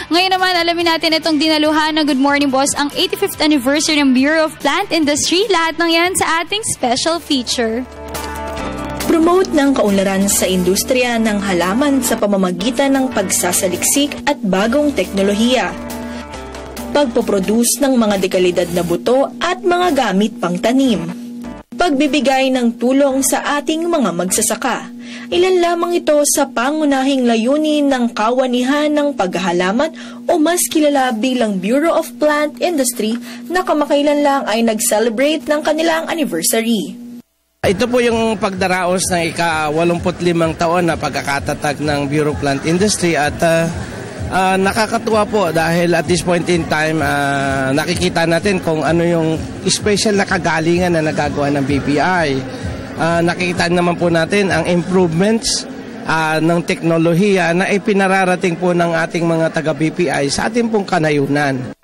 Ngayon naman, alamin natin itong dinaluhan na Good Morning Boss, ang 85th anniversary ng Bureau of Plant Industry. Lahat ng yan sa ating special feature. Promote ng kaunlaran sa industriya ng halaman sa pamamagitan ng pagsasaliksik at bagong teknolohiya. Pagpoproduce ng mga dekalidad na buto at mga gamit pang tanim. Pagbibigay ng tulong sa ating mga magsasaka. Ilan lamang ito sa pangunahing layunin ng Kawanihan ng Paghahalaman o mas kilala bilang Bureau of Plant Industry na kamakailan lang ay nag-celebrate ng kanilang anniversary. Ito po yung pagdaraos ng ika-85 taon na pagkakatatag ng Bureau of Plant Industry at nakakatuwa po dahil at this point in time nakikita natin kung ano yung special na kagalingan na nagagawa ng BPI. Nakikita naman po natin ang improvements ng teknolohiya na ipinararating po ng ating mga taga-BPI sa ating pong kanayunan.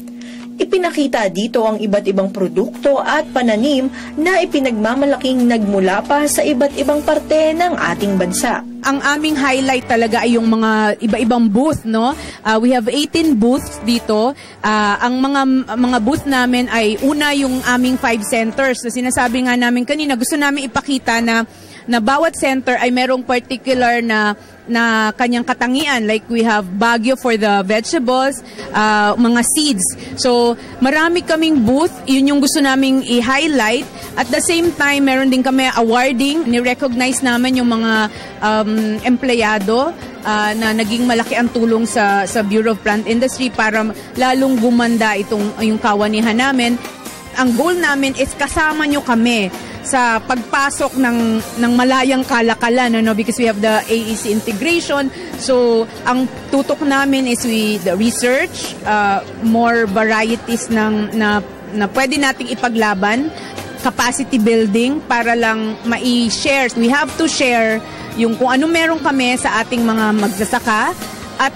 Ipinakita dito ang iba't ibang produkto at pananim na ipinagmamalaking nagmula pa sa iba't ibang parte ng ating bansa. Ang aming highlight talaga ay yung mga iba-ibang booth, no? We have 18 booths dito. Ang mga booth namin ay una yung aming 5 centers. So, sinasabi nga namin kanina, gusto namin ipakita na bawat center ay merong particular na kanyang katangian. Like we have Baguio for the vegetables, mga seeds. So marami kaming booth, yun yung gusto naming i-highlight. At the same time, meron din kami awarding. Ni-recognize namin yung mga empleyado na naging malaki ang tulong sa Bureau of Plant Industry para lalong gumanda yung kawanihan namin. Ang goal namin is kasama nyo kami sa pagpasok ng malayang kalakalan, because we have the AEC integration. So ang tutok namin is the research, more varieties na pwede nating ipaglaban, capacity building para lang mai-share. We have to share yung kung ano meron kami sa ating mga magsasaka at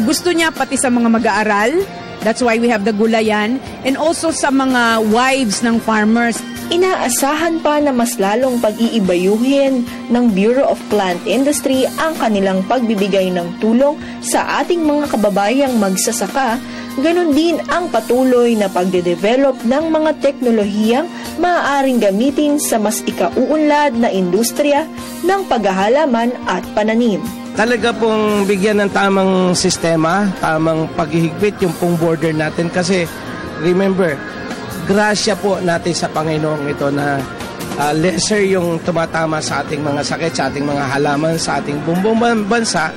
gusto niya pati sa mga mag-aaral. That's why we have the gulayan, and also sa mga wives ng farmers. Inaasahan pa na mas lalong pag-iibayuhin ng Bureau of Plant Industry ang kanilang pagbibigay ng tulong sa ating mga kababayang magsasaka. Ganon din ang patuloy na pagde-develop ng mga teknolohiyang maaaring gamitin sa mas ikauunlad na industriya ng paghahalaman at pananim. Talaga pong bigyan ng tamang sistema, tamang paghihigpit yung pong border natin kasi remember, grasya po natin sa Panginoong ito na lesser yung tumatama sa ating mga sakit, sa ating mga halaman, sa ating bumbong bansa.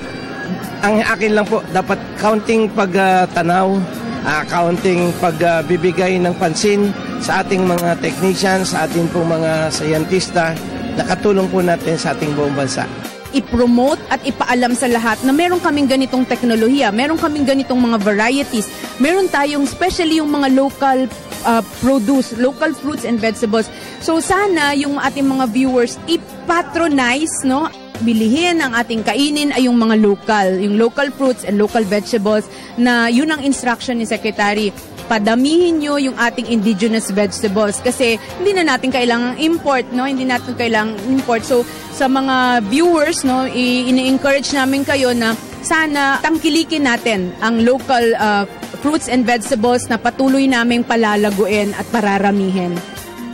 Ang akin lang po, dapat counting pagtanaw, counting pagbibigay ng pansin sa ating mga technicians, sa ating pong mga scientista, nakatulong po natin sa ating buong bansa. I-promote at ipaalam sa lahat na meron kaming ganitong teknolohiya, meron kaming ganitong mga varieties, meron tayong especially yung mga local produce, local fruits and vegetables. So sana yung ating mga viewers i-patronize, no? Bilihin ang ating kainin ay yung mga yung local fruits and local vegetables na yun ang instruction ni Secretary. Padamihin nyo yung ating indigenous vegetables kasi hindi na natin kailangang import, no? Hindi natin kailangang import. So sa mga viewers, no, ini-encourage namin kayo na sana tangkilikin natin ang local fruits and vegetables na patuloy naming palalaguin at pararamihin.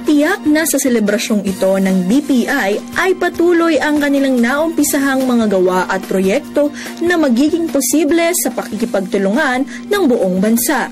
Tiyak na sa selebrasyong ito ng BPI ay patuloy ang kanilang naumpisahang mga gawa at proyekto na magiging posible sa pakikipagtulungan ng buong bansa.